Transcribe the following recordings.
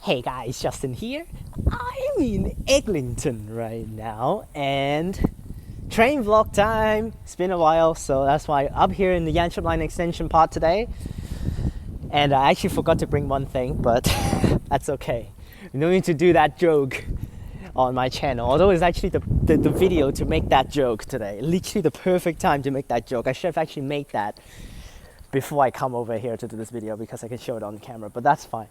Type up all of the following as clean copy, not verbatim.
Hey guys, Justin here. I'm in Eglinton right now and train vlog time. It's been a while, so that's why I'm up here in the Yanchep line extension part today. And I actually forgot to bring one thing, but that's okay. No need to do that joke on my channel, although it's actually the video to make that joke today. Literally the perfect time to make that joke. I should have actually made that before I come over here to do this video because I can show it on camera, but that's fine.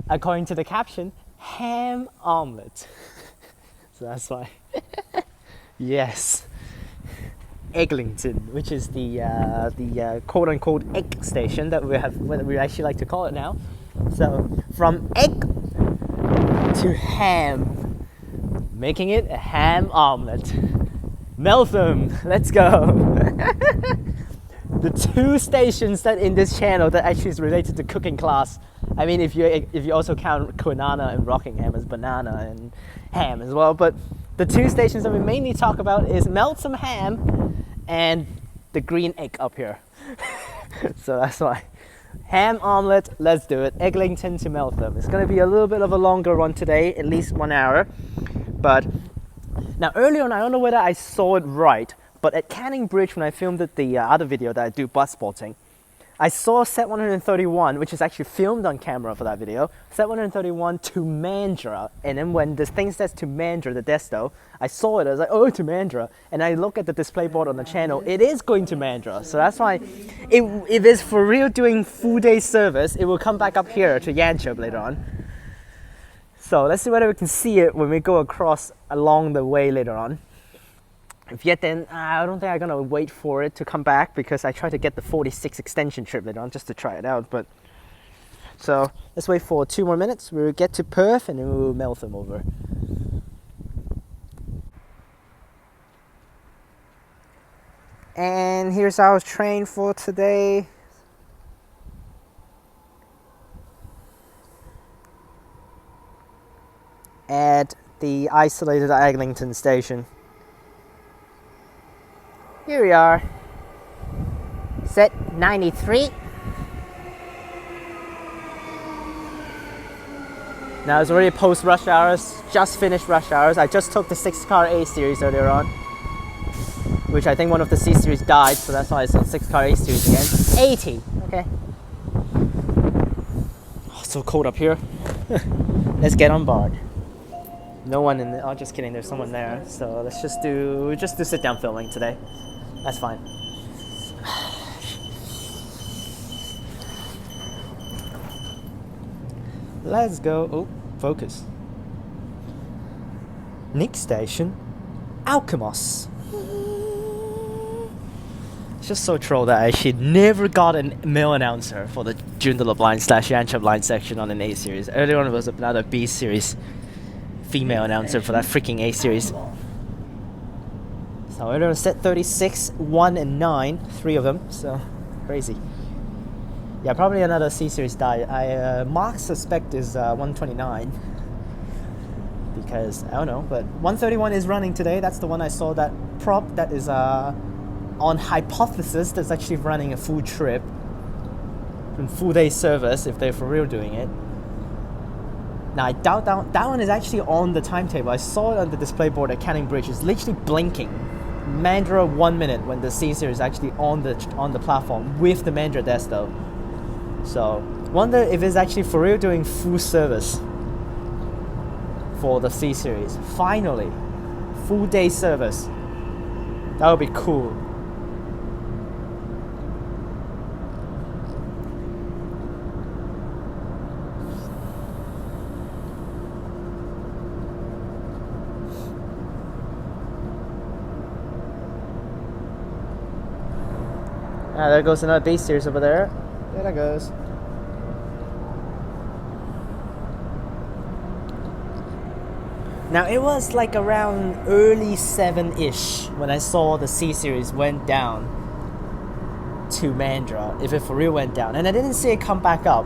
According to the caption, ham omelet. So that's why. Yes. Eglinton, which is the quote-unquote egg station that we actually like to call it now. So from egg to ham, making it a ham omelet. Meltham, let's go. The two stations that in this channel that actually is related to cooking class. I mean, if you also count Kwinana and Rockingham as banana and ham as well, but the two stations that we mainly talk about is Meltham ham and the green egg up here. So that's why. Ham omelette, let's do it. Eglinton to Meltham. It's going to be a little bit of a longer one today, at least 1 hour. But now earlier on, I don't know whether I saw it right, but at Canning Bridge when I filmed the other video that I do bus spotting, I saw set 131, which is actually filmed on camera for that video, set 131 to Mandurah. And then when this thing says to Mandurah, the desto, I saw it, I was like, oh, to Mandurah. And I look at the display board on the channel, it is going to Mandurah. So that's why, if it's for real doing full day service, it will come back up here to Yanchep later on. So let's see whether we can see it when we go across along the way later on. If yet, then I don't think I'm gonna wait for it to come back because I try to get the 46 extension trip later on just to try it out. But so let's wait for 2 more minutes. We'll get to Perth and then we'll Meltham over. And here's our train for today. At the isolated Eglinton station. Here we are, set 93. Now it's already post rush hours, just finished rush hours. I just took the 6-car A series earlier on, which I think one of the C series died, so that's why it's on 6-car A series again. 80, okay. Oh, it's so cold up here. Let's get on board. No one in the, oh, just kidding, there's someone there. So let's just do sit down filming today. That's fine. Let's go. Oh, focus. Next station, Alchemos. It's just so troll that I actually never got a male announcer for the Joondalup line / Yanchep line section on an A series. Earlier on it was another B series female announcer for that freaking A series. So we're gonna set 36, 1 and 9, 3 of them, so crazy. Yeah, probably another C series die. Mark suspect is 129 because I don't know, but 131 is running today. That's the one I saw, that prop that is on hypothesis that's actually running a full trip and full day service if they're for real doing it. Now I doubt that one is actually on the timetable. I saw it on the display board at Canning Bridge. It's literally blinking. Mandurah 1 minute when the C series is actually on the platform with the Mandurah desto. So wonder if it's actually for real doing full service for the C series. Finally, full day service. That would be cool. Ah, there goes another B series over there. There that goes. Now it was like around early 7-ish when I saw the C series went down to Mandurah, if it for real went down. And I didn't see it come back up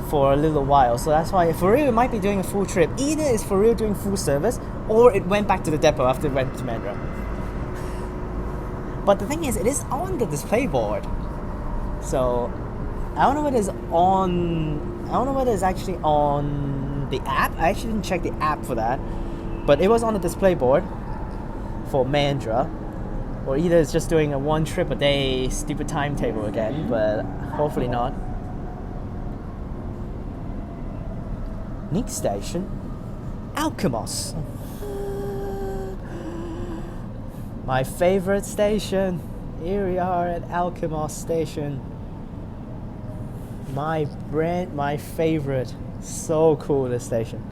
for a little while. So that's why for real it might be doing a full trip. Either it's for real doing full service or it went back to the depot after it went to Mandurah. But the thing is, it is on the display board. So I don't know whether it's on don't know whether it's actually on the app. I actually didn't check the app for that, but it was on the display board for Mandurah, or either it's just doing a 1 trip a day stupid timetable again, but hopefully not. Next station, Alkimos. My favorite station. Here we are at Alkimos station. My favorite. So cool, this station.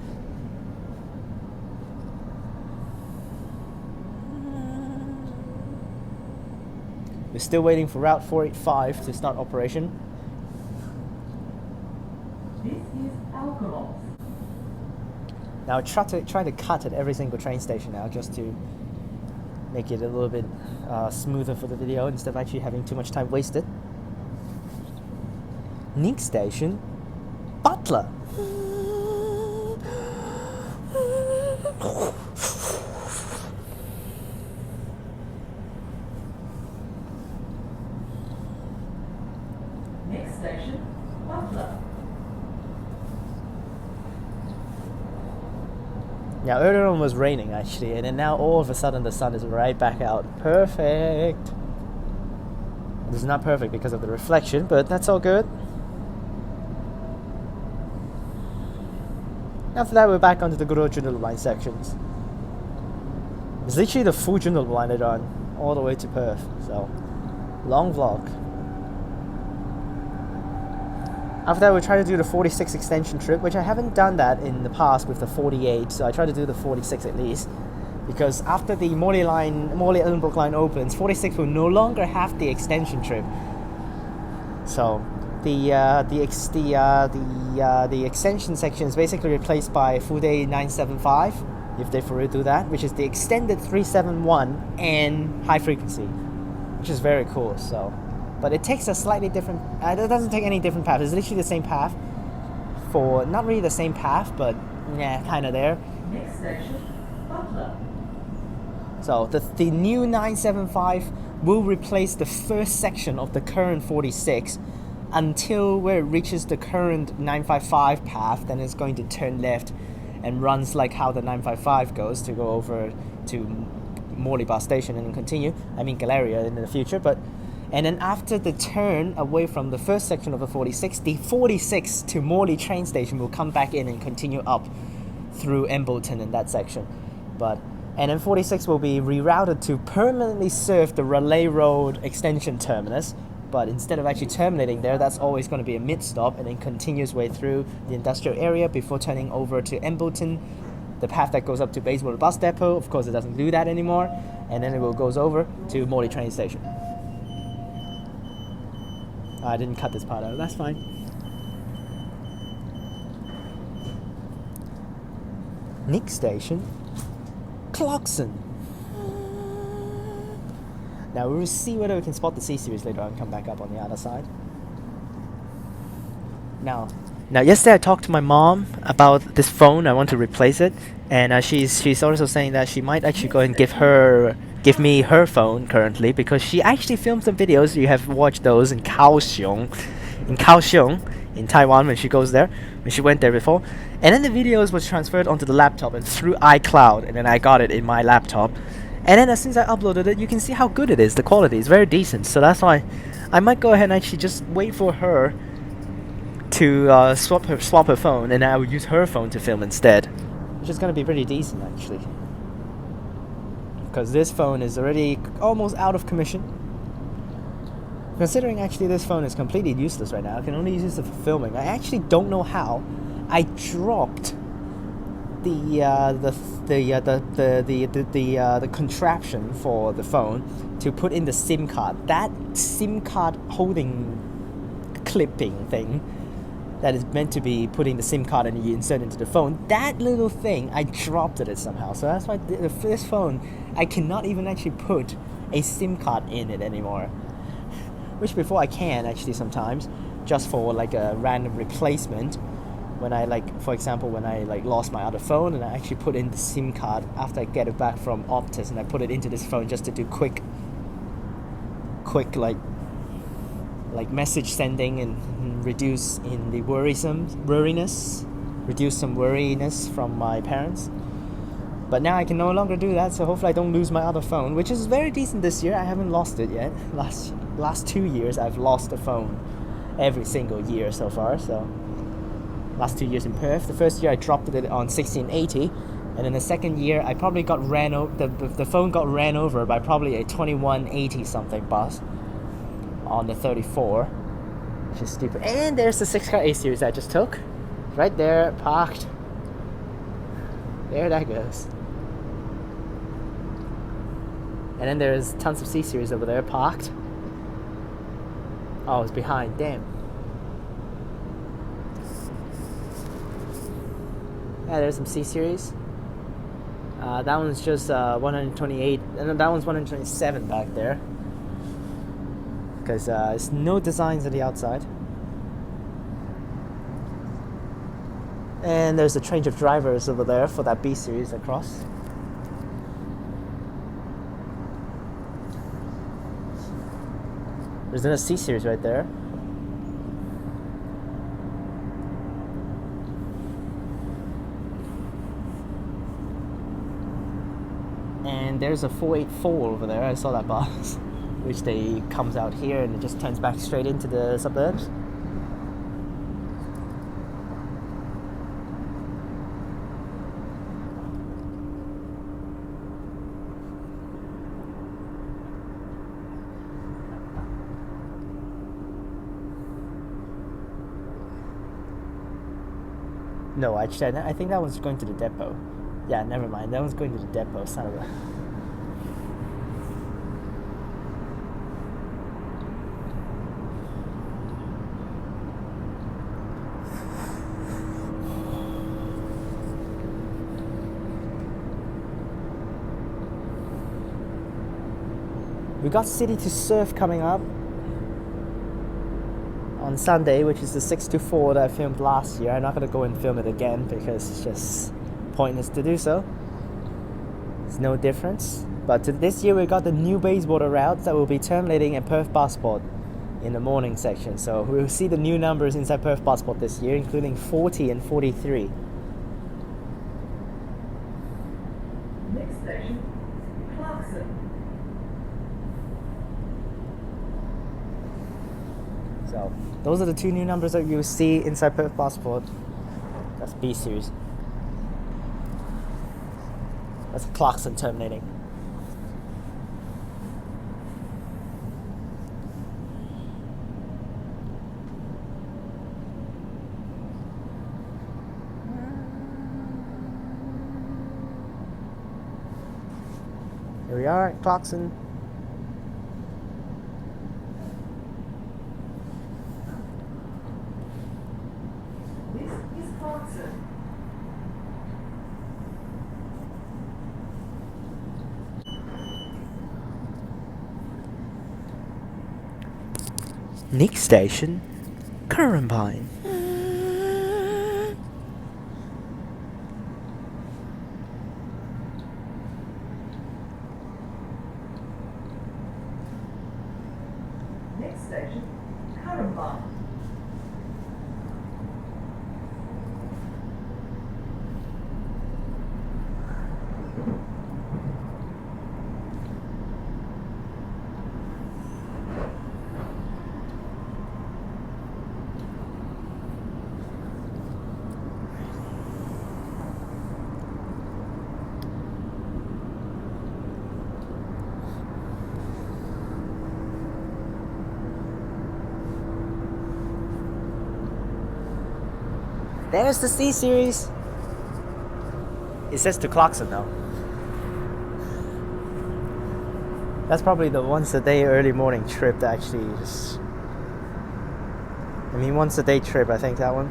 We're still waiting for Route 485 to start operation. This is Alkimos. Now try to cut at every single train station now, just to make it a little bit smoother for the video instead of actually having too much time wasted. Next station, Butler. Next station, Butler. Now earlier on was raining actually, and then now all of a sudden the sun is right back out. Perfect. This is not perfect because of the reflection, but that's all good. After that, we're back onto the good old Joondalup line sections. It's literally the full Joondalup line I done all the way to Perth, so long vlog. After that, we'll try to do the 46 extension trip, which I haven't done that in the past with the 48, so I try to do the 46 at least. Because after the Morley-Ellenbrook line opens, 46 will no longer have the extension trip. So the extension section is basically replaced by full day 975, if they for real do that, which is the extended 371 and high frequency, which is very cool. So. But it takes a slightly different, it doesn't take any different path. It's literally the same path for, not really the same path, but yeah, kind of there. Next section, Butler. So the new 975 will replace the first section of the current 46 until where it reaches the current 955 path. Then it's going to turn left and runs like how the 955 goes to go over to Morley bus station and then continue. I mean Galeria in the future, but. And then after the turn away from the first section of the 46 to Morley train station will come back in and continue up through Embleton in that section. And then 46 will be rerouted to permanently serve the Raleigh Road extension terminus. But instead of actually terminating there, that's always going to be a mid-stop and then continues way through the industrial area before turning over to Embleton, the path that goes up to Bayswater Bus Depot. Of course, it doesn't do that anymore. And then it will goes over to Morley train station. I didn't cut this part out, that's fine. Next station, Clarkson. Now we'll see whether we can spot the C-Series later on and come back up on the other side. Now yesterday I talked to my mom about this phone. I want to replace it, and she's also saying that she might actually go and give me her phone currently, because she actually filmed some videos. You have watched those in Kaohsiung in Taiwan when she goes there, when she went there before. And then the videos was transferred onto the laptop and through iCloud, and then I got it in my laptop. And then as soon as I uploaded it, you can see how good it is. The quality is very decent, so that's why I might go ahead and actually just wait for her to swap her phone, and I will use her phone to film instead, which is going to be pretty decent actually. Because this phone is already almost out of commission. Considering actually this phone is completely useless right now, I can only use it for filming. I actually don't know how. I dropped the contraption for the phone to put in the SIM card. That SIM card holding clipping thing that is meant to be putting the SIM card and you insert into the phone. That little thing, I dropped it somehow. So that's why this phone, I cannot even actually put a SIM card in it anymore. Which before I can actually sometimes, just for like a random replacement. When I for example, when I lost my other phone and I actually put in the SIM card after I get it back from Optus, and I put it into this phone just to do quick like message sending and reduce in the worriness, reduce some worriness from my parents. But now I can no longer do that, so hopefully I don't lose my other phone, which is very decent this year. I haven't lost it yet. Last 2 years I've lost a phone every single year so far. So last 2 years in Perth. The first year I dropped it on 1680, and then the second year I probably got ran over. The phone got ran over by probably a 2180 something bus on the 34, which is stupid. And there's the 6 car A series I just took, right there, parked. There that goes. And then there's tons of C series over there parked. Oh, it's behind. Damn. Yeah, there's some C series. That one's just 128, and then that one's 127 back there. Because there's no designs on the outside. And there's a change of drivers over there for that B series across. There's another C series right there. And there's a 484 over there. I saw that bus, which they comes out here and it just turns back straight into the suburbs. No, actually, I think that one's going to the depot. Yeah, never mind. That one's going to the depot, son of a... We got City to Surf coming up on Sunday, which is the 6 to 4 that I filmed last year. I'm not going to go and film it again because it's just pointless to do so. There's no difference. But this year we got the new Bayswater routes that will be terminating at Perth Passport in the morning section. So we'll see the new numbers inside Perth Passport this year, including 40 and 43. Next station, Clarkson. So those are the two new numbers that you'll see inside Perth Passport. That's B series. That's Clarkson terminating. Here we are at Clarkson. Next station, Currumbine. Next station, Currumbine. There's the C series. It says to Clarkson though. That's probably the once a day early morning trip that actually just... I mean, once a day trip, I think that one.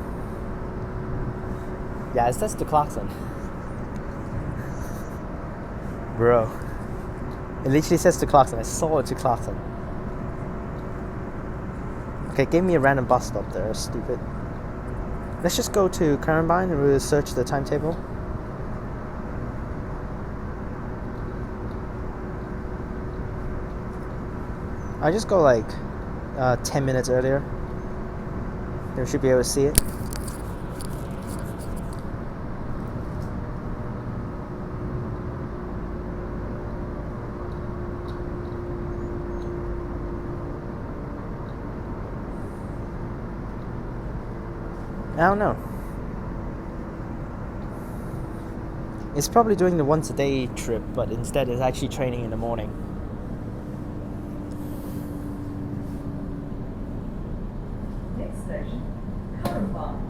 Yeah, it says to Clarkson. Bro. It literally says to Clarkson. I saw it to Clarkson. Okay, give me a random bus stop there, stupid. Let's just go to Currumbine and we'll search the timetable. I just go like 10 minutes earlier. You should be able to see it. I don't know. It's probably doing the once a day trip, but instead it's actually training in the morning. Next station, Currumbine.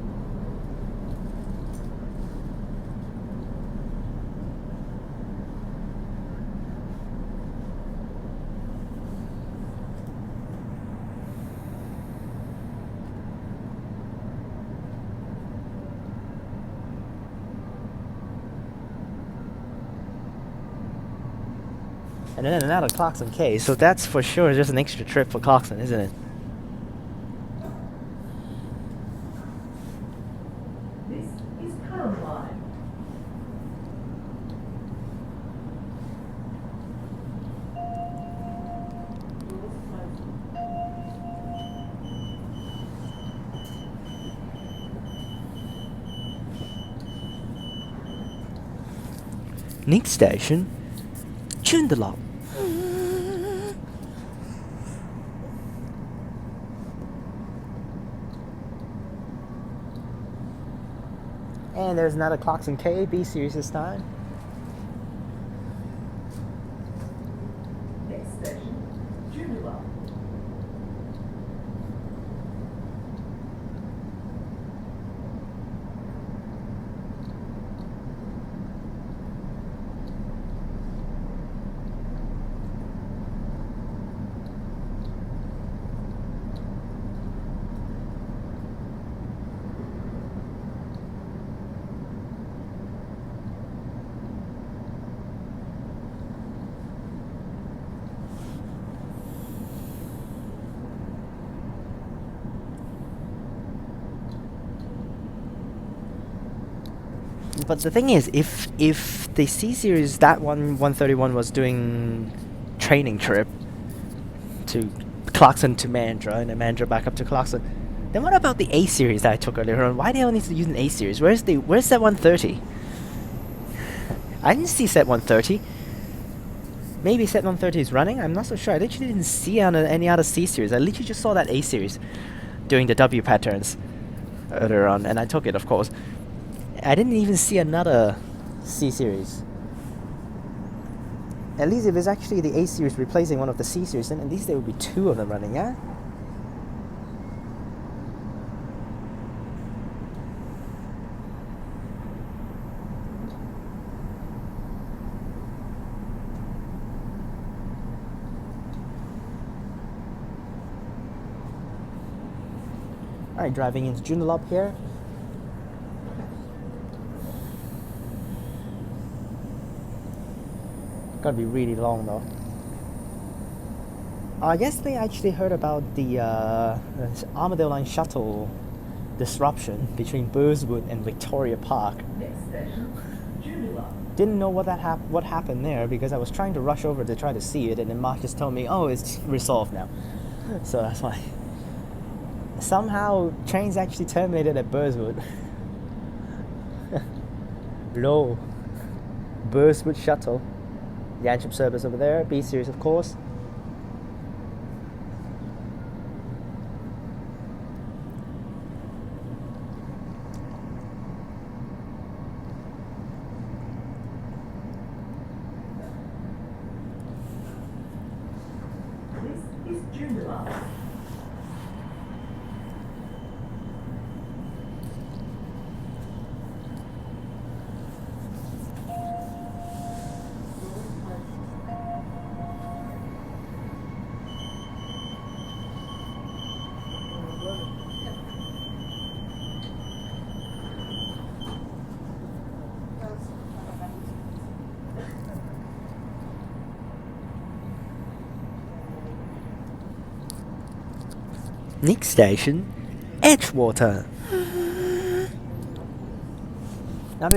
And then another Clarkson K, so that's for sure just an extra trip for Clarkson, isn't it? This is Currumbine. Next station, Joondalup. And there's another Clarkson K, B series this time. Next station, Joondalup. But the thing is, if the C series, that 131 was doing training trip to Clarkson to Mandurah and then Mandurah back up to Clarkson, then what about the A series that I took earlier on? Why do I need to use an A series? Where's set 130? I didn't see set 130. Maybe set 130 is running. I'm not so sure. I literally didn't see any other C series. I literally just saw that A series doing the W patterns earlier on, and I took it, of course. I didn't even see another C series. At least if it's actually the A series replacing one of the C series, then at least there would be two of them running, yeah? Alright, driving into Joondalup here. Gonna be really long though. I guess they actually heard about the Armadale Line shuttle disruption between Burswood and Victoria Park. Next station, Joondalup. Didn't know what happened there because I was trying to rush over to try to see it, and then Mark just told me, oh, it's resolved now. So that's why. Somehow trains actually terminated at Burswood. Low. Burswood shuttle. Yanchep service over there, B series of course. This is Joondalup. Next station, Edgewater. Now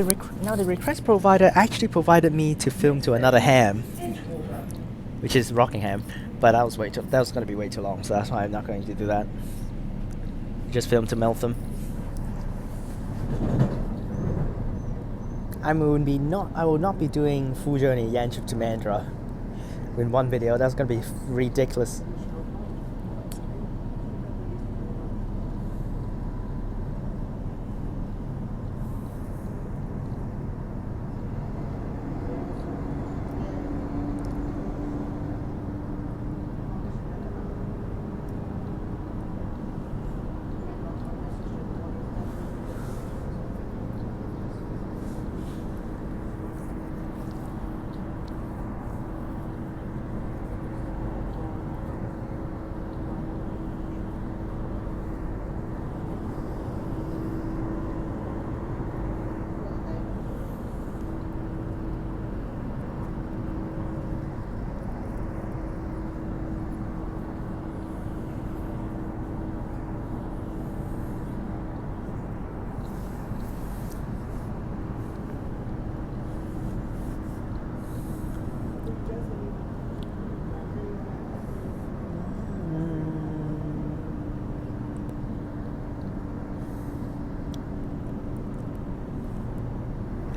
the request provider actually provided me to film to another ham, Edgewater. which is Rockingham. But that was going to be way too long, so that's why I'm not going to do that. Just film to Meltham. I will not be doing full journey Yanchep to Mandurah in one video. That's going to be ridiculous.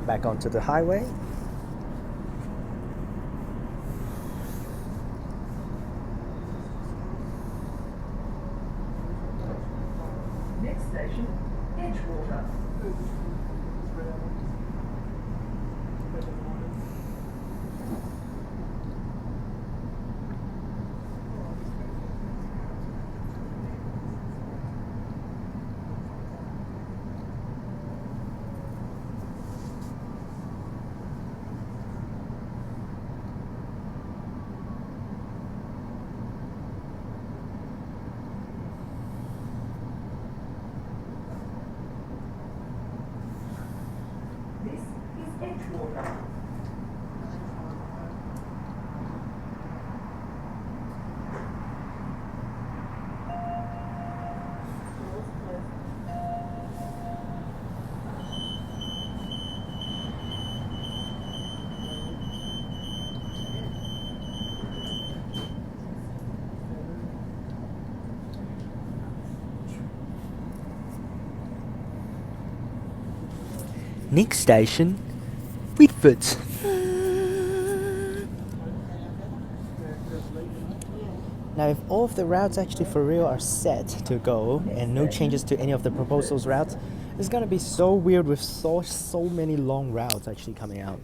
Back onto the highway. Next station, Edgewater. This is Edgewater. Next station, Whitford. Now, if all of the routes actually for real are set to go and no changes to any of the proposals routes, it's gonna be so weird with so many long routes actually coming out.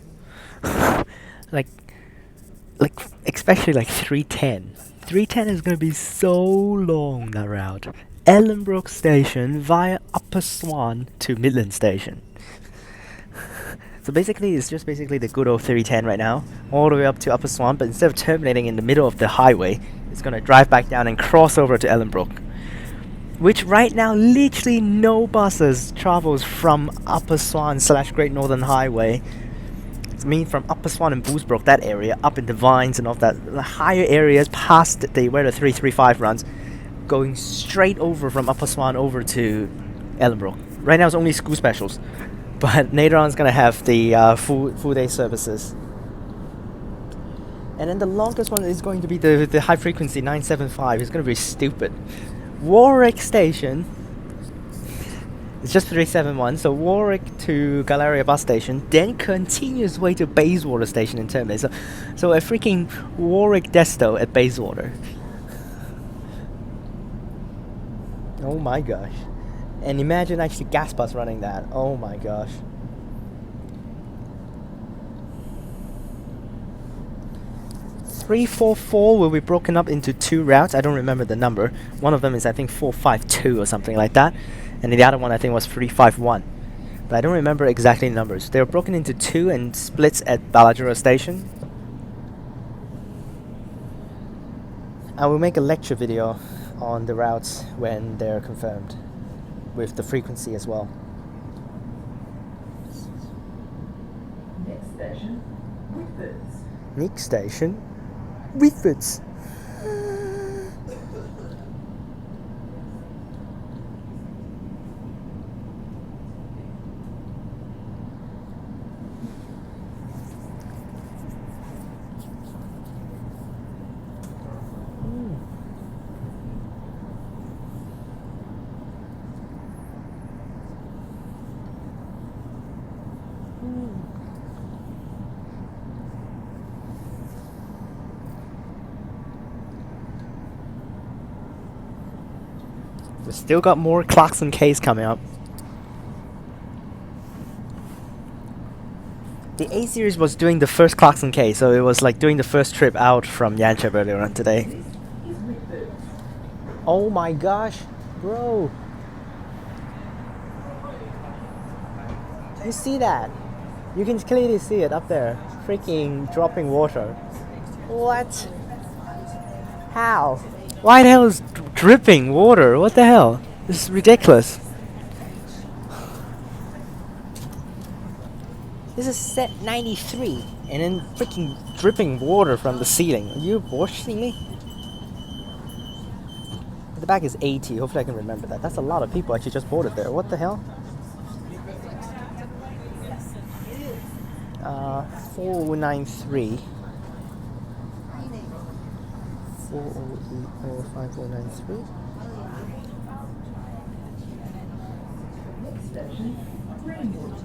like especially like 310. 310 is gonna be so long, that route. Ellenbrook Station via Upper Swan to Midland Station. So basically, it's just basically the good old 310 right now, all the way up to Upper Swan, but instead of terminating in the middle of the highway, it's going to drive back down and cross over to Ellenbrook. Which right now, literally no buses travels from Upper Swan / Great Northern Highway. I mean, from Upper Swan and Boosbrook, that area, up in the Vines and all that, the higher areas past where the 335 runs, going straight over from Upper Swan over to Ellenbrook. Right now, it's only school specials. But later on, it's going to have the full day services. And then the longest one is going to be the high frequency 975. It's going to be stupid. Warwick Station. It's just 371. So Warwick to Galleria bus station. Then continues way to Bayswater station in Terminus. So a freaking Warwick Desto at Bayswater. Oh my gosh. And imagine actually gas bus running that. Oh my gosh. .344 will be broken up into two routes. I don't remember the number. One of them is I think 452 or something like that. And the other one I think was 351. But I don't remember exactly the numbers. They were broken into two and splits at Mandurah station. I will make a lecture video on the routes when they're confirmed, with the frequency as well. Next station, Whitfords. Next station, Whitfords. We still got more Clarkson Ks coming up. The A series was doing the first Clarkson K, so it was like doing the first trip out from Yanchep earlier on today. This is Whitford. Oh my gosh, bro. You see that? You can clearly see it up there. Freaking dropping water. What? How? Why the hell is dripping water? What the hell? This is ridiculous. This is set 93 and then freaking dripping water from the ceiling. Are you bullshitting me? The back is 80. Hopefully I can remember that. That's a lot of people actually just boarded there. What the hell? 4093. 40545493. Next station, Greenwood.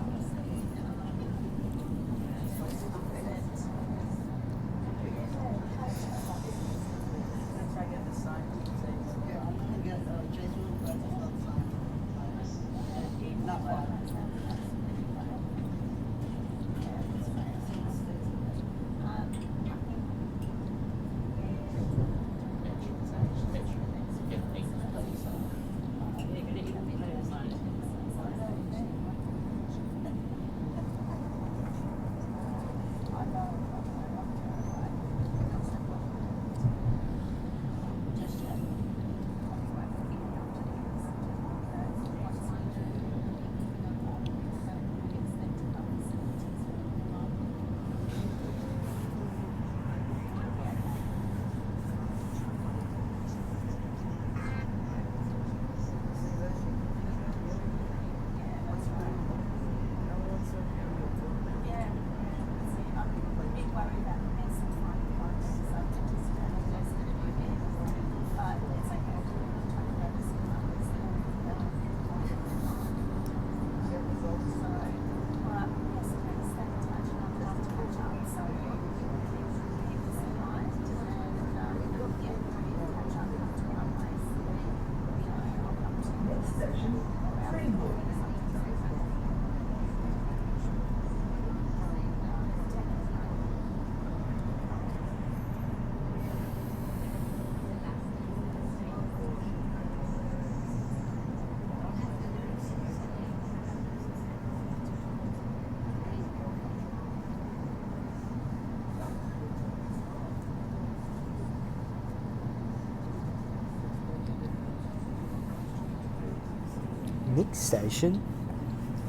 Next station,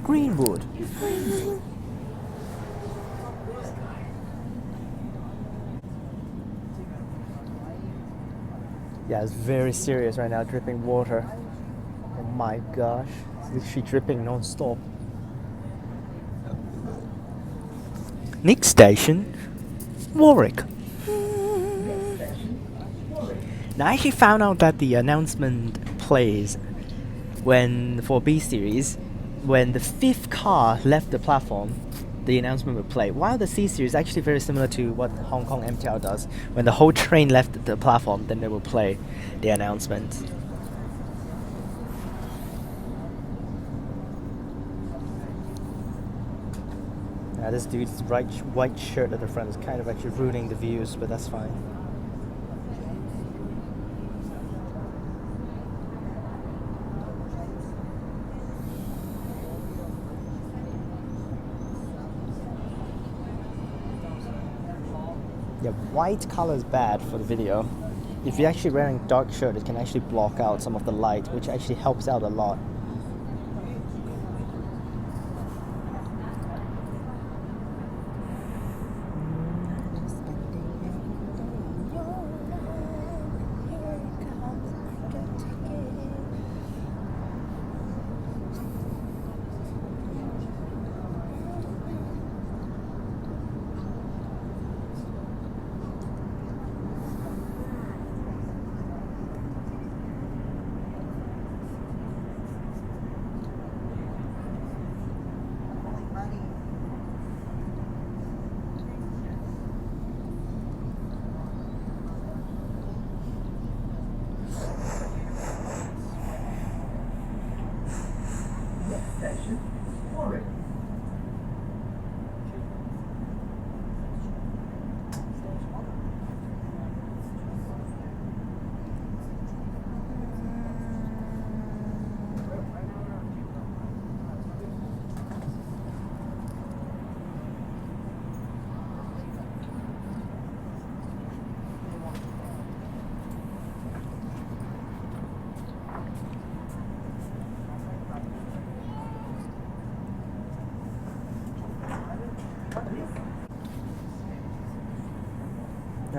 Greenwood. Yeah, it's very serious right now, dripping water. Oh my gosh, it's literally dripping non-stop. Next station, Warwick. Now I actually found out that the announcement plays when, for B series, when the fifth car left the platform, the announcement would play. While the C series is actually very similar to what Hong Kong MTR does. When the whole train left the platform, then they will play the announcement. This dude's white shirt at the front is kind of actually ruining the views, but that's fine. Yeah, white color is bad for the video. If you're actually wearing dark shirt, it can actually block out some of the light, which actually helps out a lot.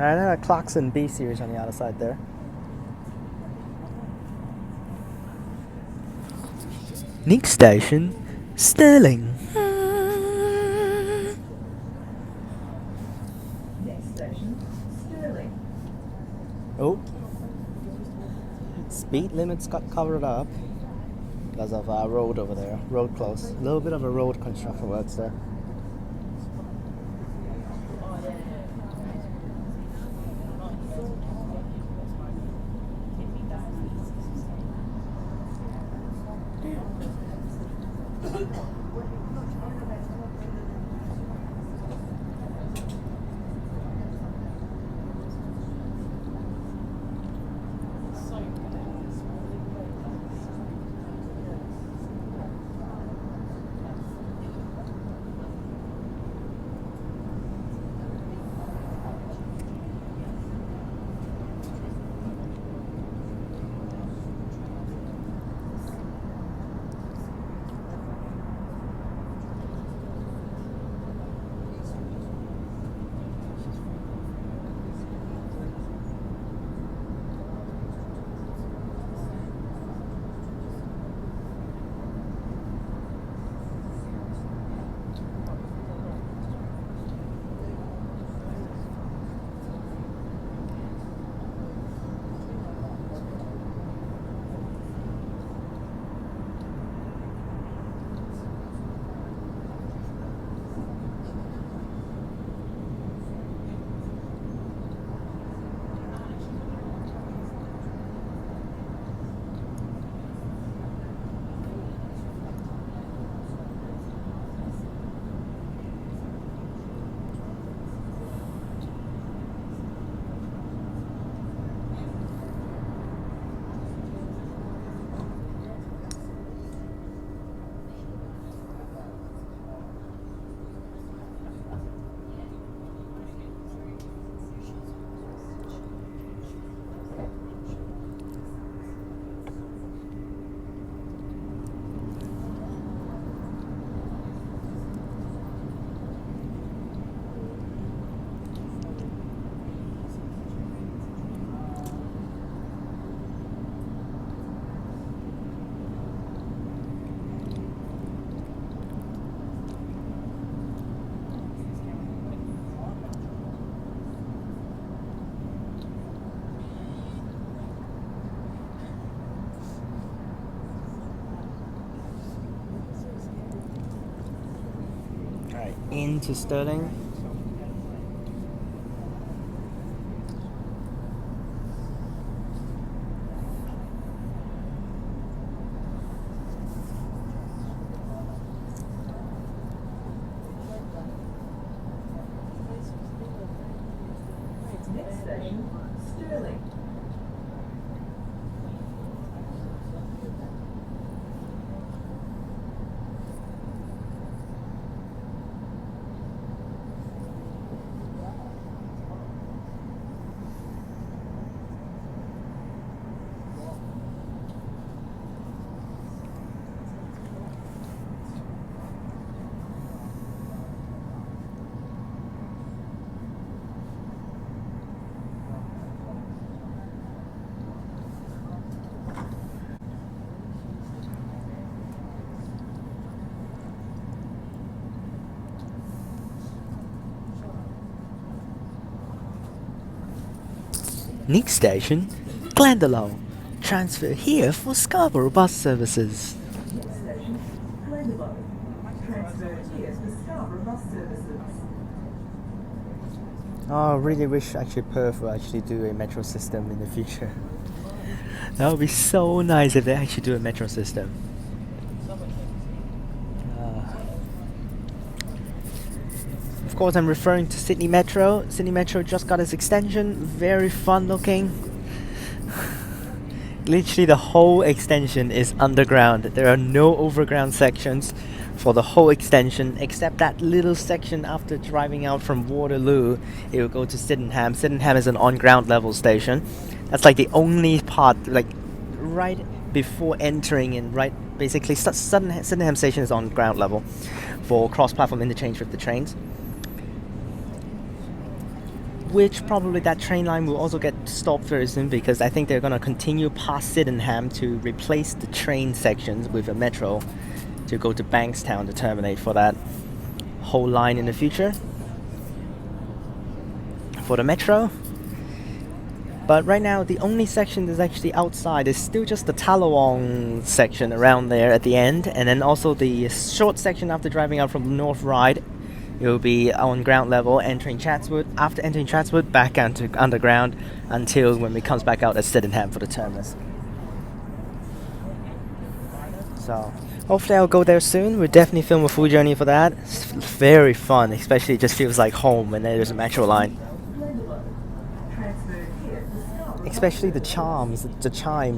Alright, a Clarkson B series on the other side there. Next station, Stirling. Next station, Stirling. Oh, speed limits got covered up because of our road over there. Road close. A little bit of a road construction works there. Into Stirling. Next station, Stirling. Next station, Glendalough. Transfer here for Scarborough bus services. Next station, Glendalough. Transfer here for Scarborough bus services. Oh, I really wish actually Perth will actually do a metro system in the future. That would be so nice if they actually do a metro system. Of course, I'm referring to Sydney Metro. Sydney Metro just got its extension. Very fun looking. Literally the whole extension is underground. There are no overground sections for the whole extension except that little section after driving out from Waterloo. It will go to Sydenham. Sydenham is an on-ground level station. That's like the only part, like right before entering in, right basically Sydenham station is on ground level for cross-platform interchange with the trains. which probably that train line will also get stopped very soon, because I think they're going to continue past Sydenham to replace the train sections with a metro to go to Bankstown to terminate for that whole line in the future for the metro. But right now the only section that's actually outside is still just the Tallawong section around there at the end, and then also the short section after driving out from North Ryde. It will be on ground level entering Chatswood. After entering Chatswood, back onto underground until when it comes back out at Sydenham for the terminus. So hopefully I'll go there soon. We'll definitely film a full journey for that. It's very fun, especially it just feels like home when there's a metro line. Especially the chimes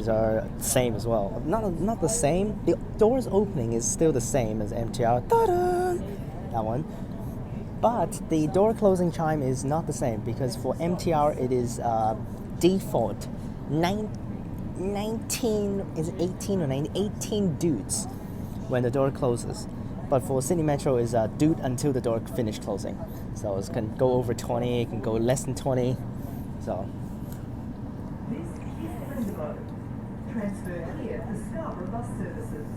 are the same as well. Not the same. The doors opening is still the same as MTR. Ta-da! That one. But the door closing chime is not the same, because for MTR it is default 19 is 18 or 18 dudes when the door closes. But for Sydney Metro is dude until the door finish closing. So it can go over 20, it can go less than 20. So This is Mandurah. Transferred here for Scarborough bus services.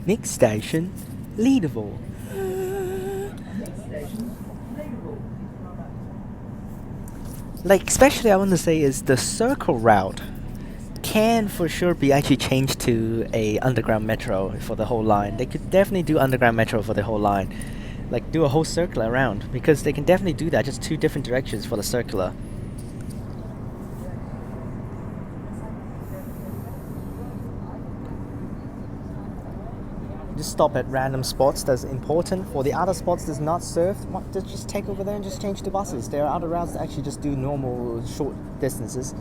next station, Leederville. Next station, Leederville. Like, especially I want to say is the circle route can for sure be actually changed to a underground metro for the whole line. They could definitely do underground metro for the whole line. Like, do a whole circle around, because they can definitely do that, just two different directions for the circular. Just stop at random spots that's important. For the other spots that's not served, just take over there and just change the buses. There are other routes that actually just do normal short distances.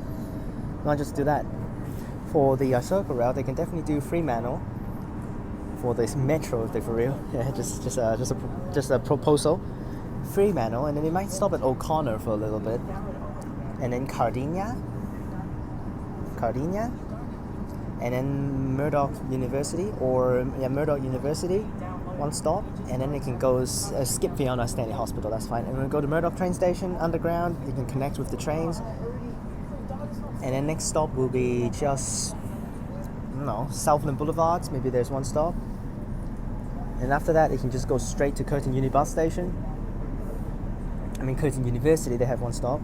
Not just do that. For the circle route, they can definitely do Fremantle. For this metro, if they're for real, yeah, just a proposal. Fremantle, and then they might stop at O'Connor for a little bit, and then Cardinia, and then Murdoch University, Murdoch University, one stop, and then they can go skip Fiona Stanley Hospital. That's fine. And we'll go to Murdoch train station underground. You can connect with the trains, and then next stop will be just Southland Boulevards. Maybe there's one stop, and after that, you can just go straight to Curtin Uni bus station. Curtin University, they have one stop.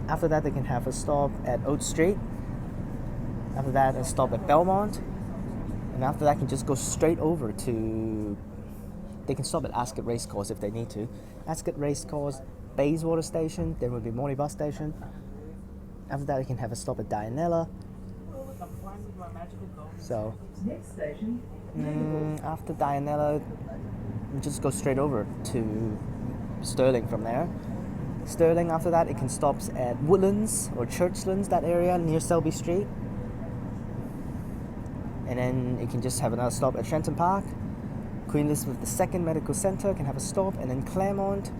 After that, they can have a stop at Oat Street. After that, a stop at Belmont. And after that, can just go straight over to... They can stop at Ascot Racecourse if they need to. Ascot Racecourse, Bayswater Station, then will be Morley Bus Station. After that, they can have a stop at Dianella. So, Next station, after Dianella, you just go straight over to Stirling from there. Stirling, after that, it can stop at Woodlands or Churchlands, that area near Selby Street. And then it can just have another stop at Shenton Park. Queen Elizabeth II Medical Centre can have a stop, and then Claremont.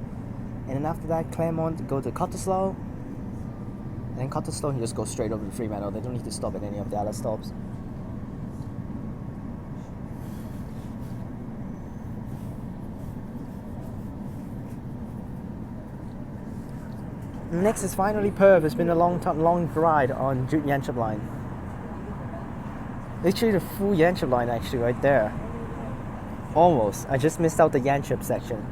And then after that, Claremont, go to Cottesloe. And then Cottesloe, you just go straight over to Fremantle. They don't need to stop at any of the other stops. Next is finally Perth. It's been a long ride on Yanchep line. Literally the full Yanchep line actually right there. Almost. I just missed out the Yanchep section.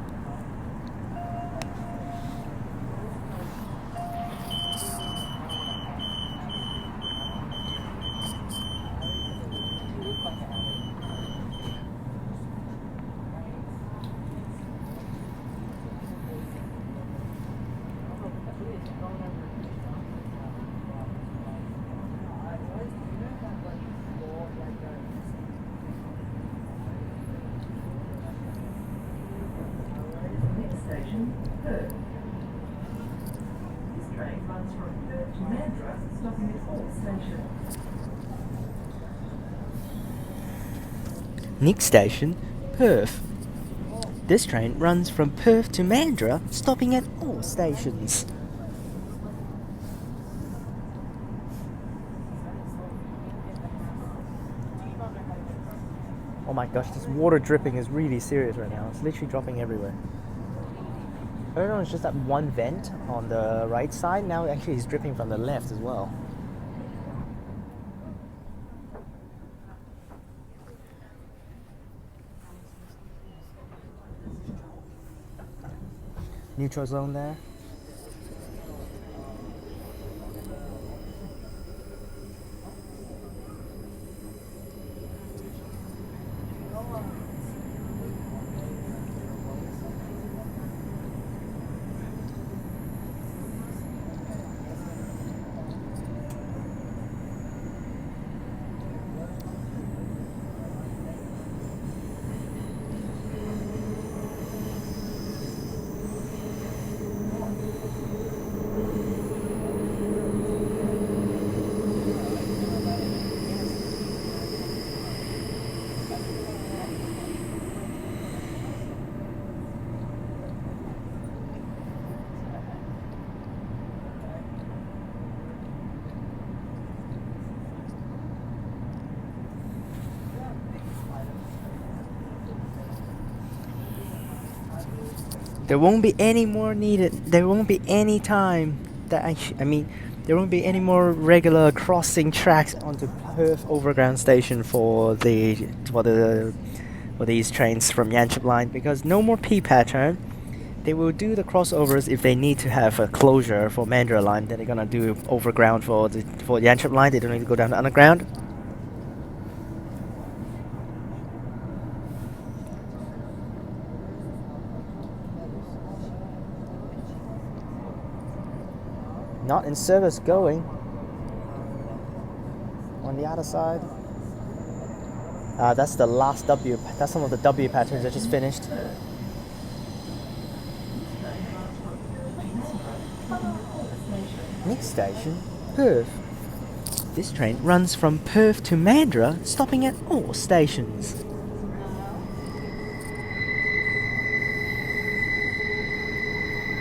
next station, Perth. This train runs from Perth to Mandurah, stopping at all stations. Next station, Perth. This train runs from Perth to Mandurah, stopping at all stations. Oh my gosh, this water dripping is really serious right now. It's literally dropping everywhere. Earlier on, it's just that one vent on the right side. Now actually it's dripping from the left as well. Neutral zone there. There won't be any more needed. There won't be any time that I mean, there won't be any more regular crossing tracks onto Perth Overground Station for these trains from Yanchep line, because no more P pattern. They will do the crossovers if they need to have a closure for Mandurah line. Then they're gonna do overground for Yanchep line. They don't need to go down the underground. Not in service going. On the other side. That's the last W. That's some of the W patterns that just finished. Next station, Perth. This train runs from Perth to Mandurah, stopping at all stations.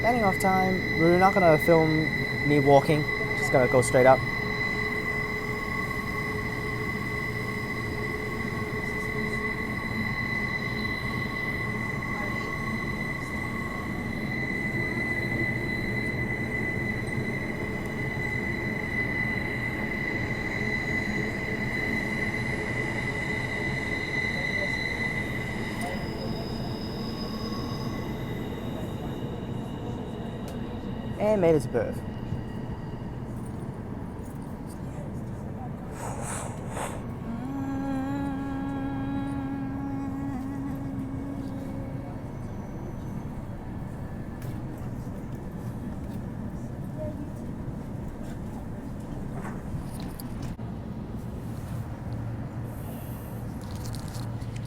Getting off time. We're not gonna film me walking, just gonna go straight up. And made it to Perth.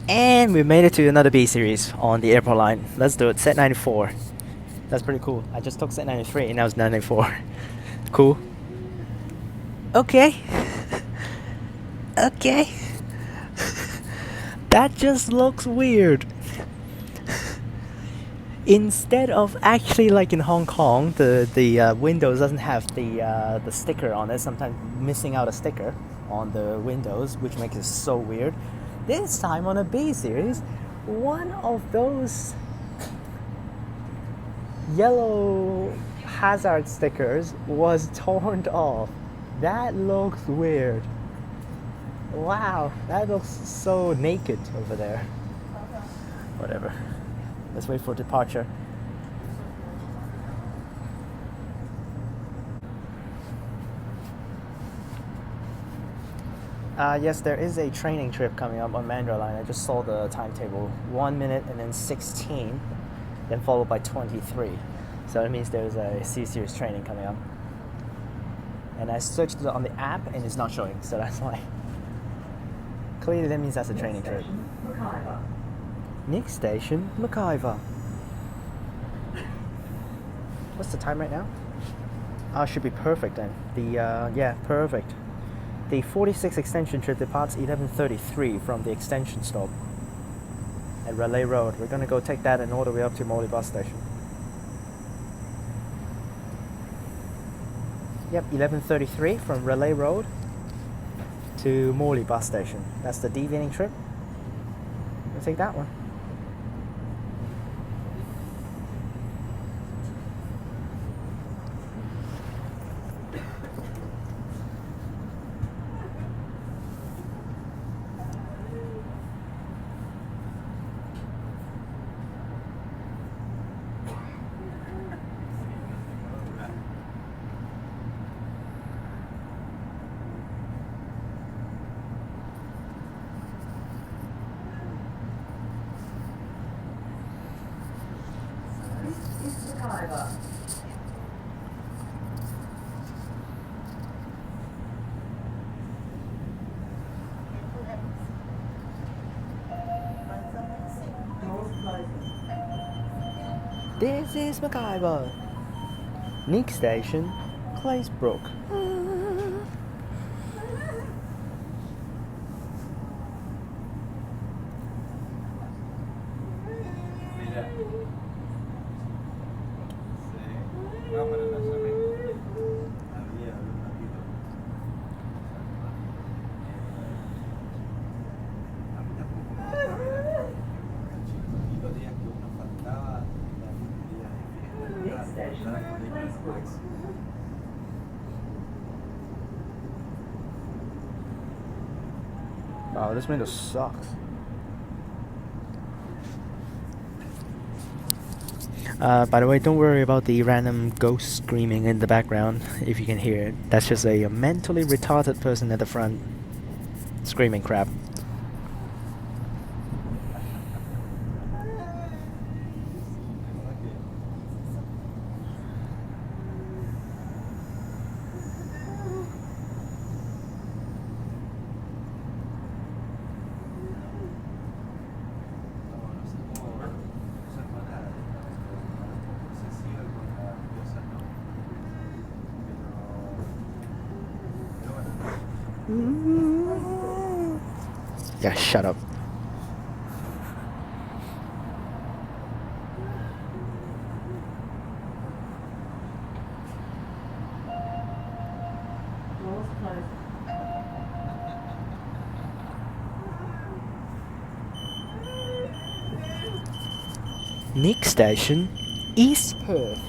And we made it to another B series on the airport line. Let's do it. Set 94. That's pretty cool. I just took set 93 and now it's 94. Cool. Okay. Okay. That just looks weird. Instead of actually like in Hong Kong, the Windows doesn't have the sticker on it. Sometimes missing out a sticker on the windows, which makes it so weird. This time on a B series, one of those yellow hazard stickers was torn off. That looks weird. Wow, that looks so naked over there. Whatever. Let's wait for departure. Yes, there is a training trip coming up on Mandurah line. I just saw the timetable. 1 minute and then 16, then followed by 23. So that means there's a C-Series training coming up. And I searched it on the app and it's not showing, so that's why. Clearly that means that's a training trip. Next station, McIver. What's the time right now? Oh, should be perfect then. Yeah, perfect. The 46 extension trip departs 11:33 from the extension stop at Relay Road. We're gonna go take that and all the way up to Morley bus station. Yep, 11:33 from Relay Road to Morley bus station. That's the deviating trip. take that one. This is MacIver. Next station, Claysbrook. Wow, this window sucks. By the way, don't worry about the random ghost screaming in the background, if you can hear it. That's just a mentally retarded person at the front screaming crap. Yeah, shut up. Next station, East Perth.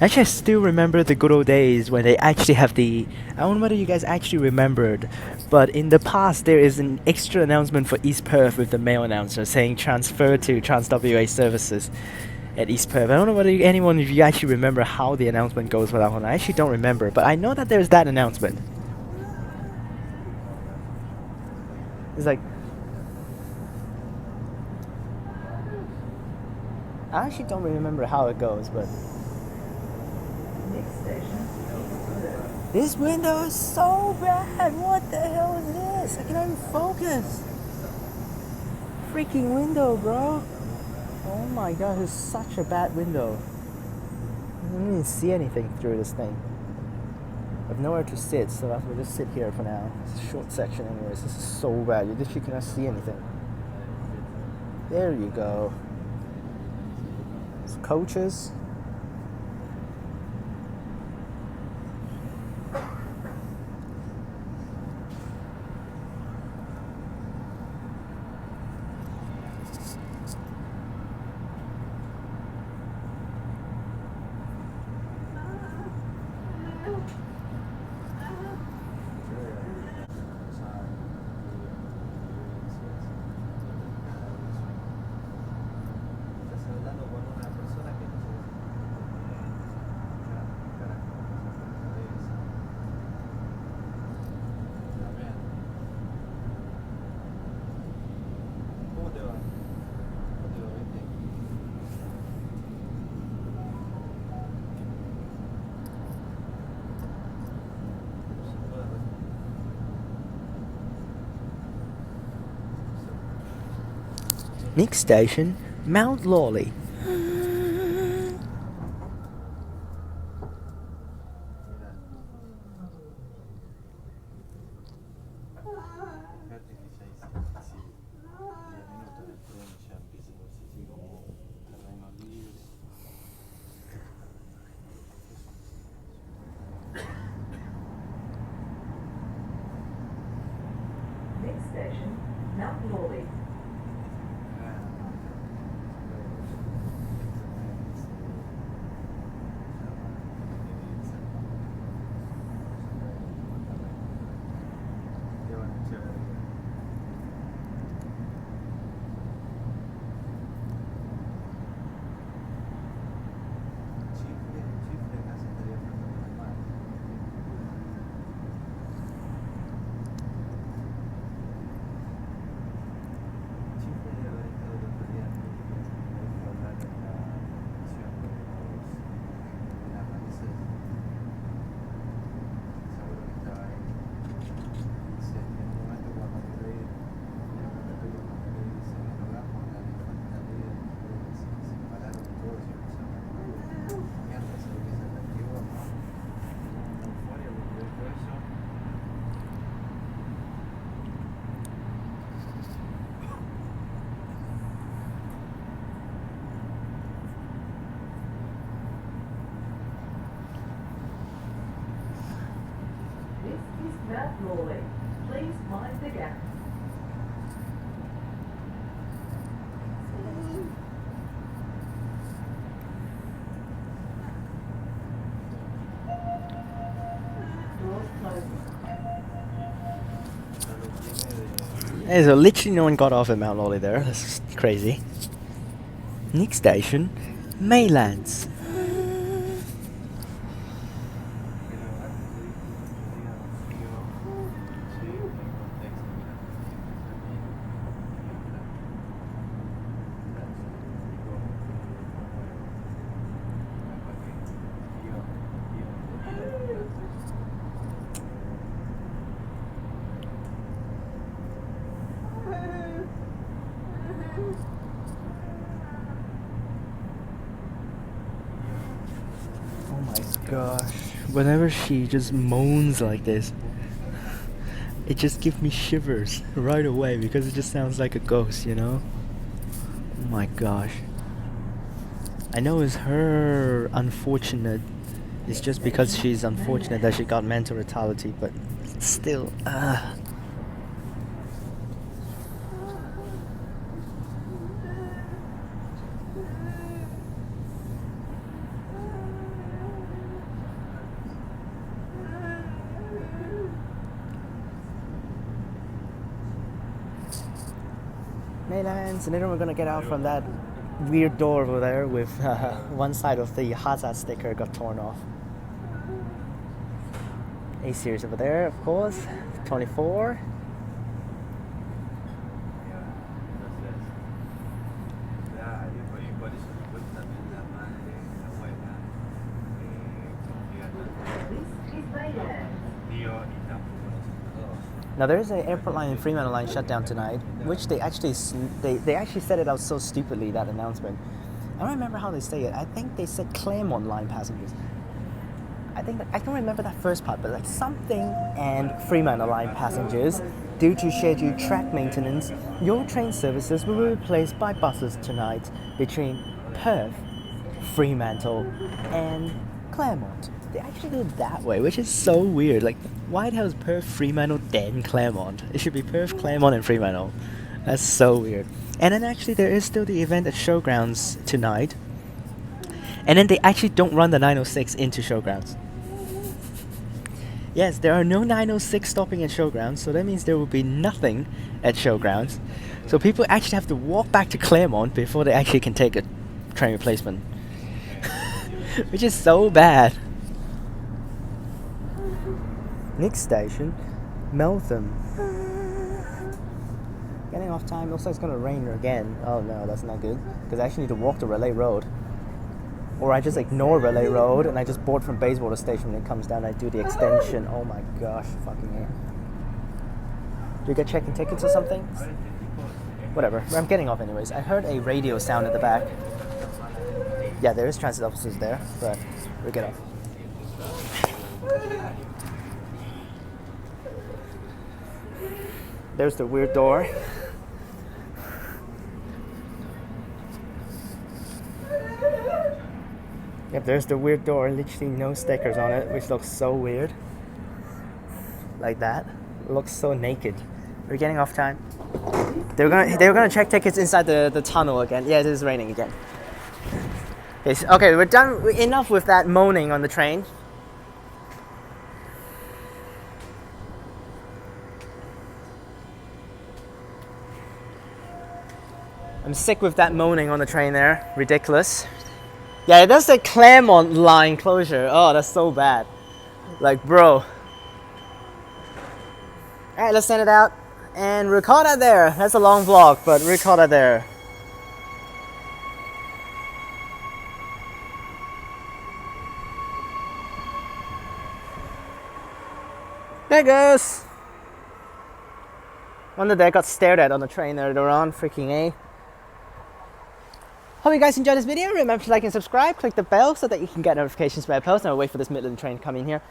Actually, I still remember the good old days when they actually have the... I don't know whether you guys actually remembered, but in the past there is an extra announcement for East Perth with the mail announcer saying transfer to TransWA services at East Perth. I don't know whether anyone of you actually remember how the announcement goes for that one. I actually don't remember, but I know that there's that announcement. It's like... I actually don't remember how it goes, but... This window is so bad! What the hell is this? I cannot even focus! Freaking window, bro! Oh my god, it's such a bad window. I don't even see anything through this thing. I have nowhere to sit, so we'll just sit here for now. It's a short section anyways. This is so bad, you literally cannot see anything. There you go. It's coaches. Next station, Mount Lawley. station, Mount Lawley. Mount Lawley. Please mind the gap. Doors closing. Hey, so literally no one got off at Mount Lawley there. That's crazy. Next station, Maylands. Gosh, whenever she just moans like this, it just gives me shivers right away because it just sounds like a ghost, you know? Oh my gosh. I know it's her unfortunate. It's just because she's unfortunate that she got mental retardity, but still, Maylands, and then we're gonna get out from that weird door over there with one side of the hazard sticker got torn off. A series over there, of course, 24. Now there is an airport line and Fremantle line shut down tonight, which they actually said it out so stupidly, that announcement. I don't remember how they say it. I think they said Claremont line passengers. I don't remember that first part, but like something and Fremantle line passengers, due to scheduled track maintenance, your train services will be replaced by buses tonight between Perth, Fremantle, and Claremont. They actually do it that way, which is so weird. Like, why the hell is Perth, Fremantle, then Claremont? It should be Perth, Claremont, and Fremantle. That's so weird. And then actually there is still the event at Showgrounds tonight. And then they actually don't run the 906 into Showgrounds. Yes, there are no 906 stopping at Showgrounds, so that means there will be nothing at Showgrounds. So people actually have to walk back to Claremont before they actually can take a train replacement. Which is so bad. Next station, Meltham. Getting off time. Looks like it's gonna rain again. Oh no, that's not good. Because I actually need to walk to Relay Road. Or I just ignore Relay Road and I just board from Bayswater Station when it comes down. I do the extension. Oh my gosh, fucking hell. Do you get checking tickets or something? Whatever. I'm getting off anyways. I heard a radio sound at the back. Yeah, there is transit officers there, but we'll get off. There's the weird door. Yep, there's the weird door. Literally no stickers on it, which looks so weird. Like that. It looks so naked. We're getting off time. They were gonna check tickets inside the tunnel again. Yeah, it is raining again. Okay, we're done. Enough with that moaning on the train. I'm sick with that moaning on the train there. Ridiculous. Yeah, it does say Claremont line closure. Oh, that's so bad. Like, bro. Alright, let's send it out. And record it there. That's a long vlog, but record it there. There it goes. Wonder they got stared at on the train earlier on. Freaking A. Hope you guys enjoyed this video. Remember to like and subscribe. Click the bell so that you can get notifications when I post. And I'll wait for this Midland train to come in here.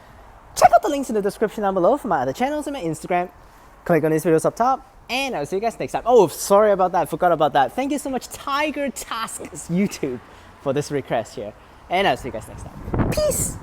Check out the links in the description down below for my other channels and my Instagram. Click on these videos up top. And I'll see you guys next time. Oh, sorry about that. Forgot about that. Thank you so much, Tiger Task's YouTube, for this request here. And I'll see you guys next time. Peace!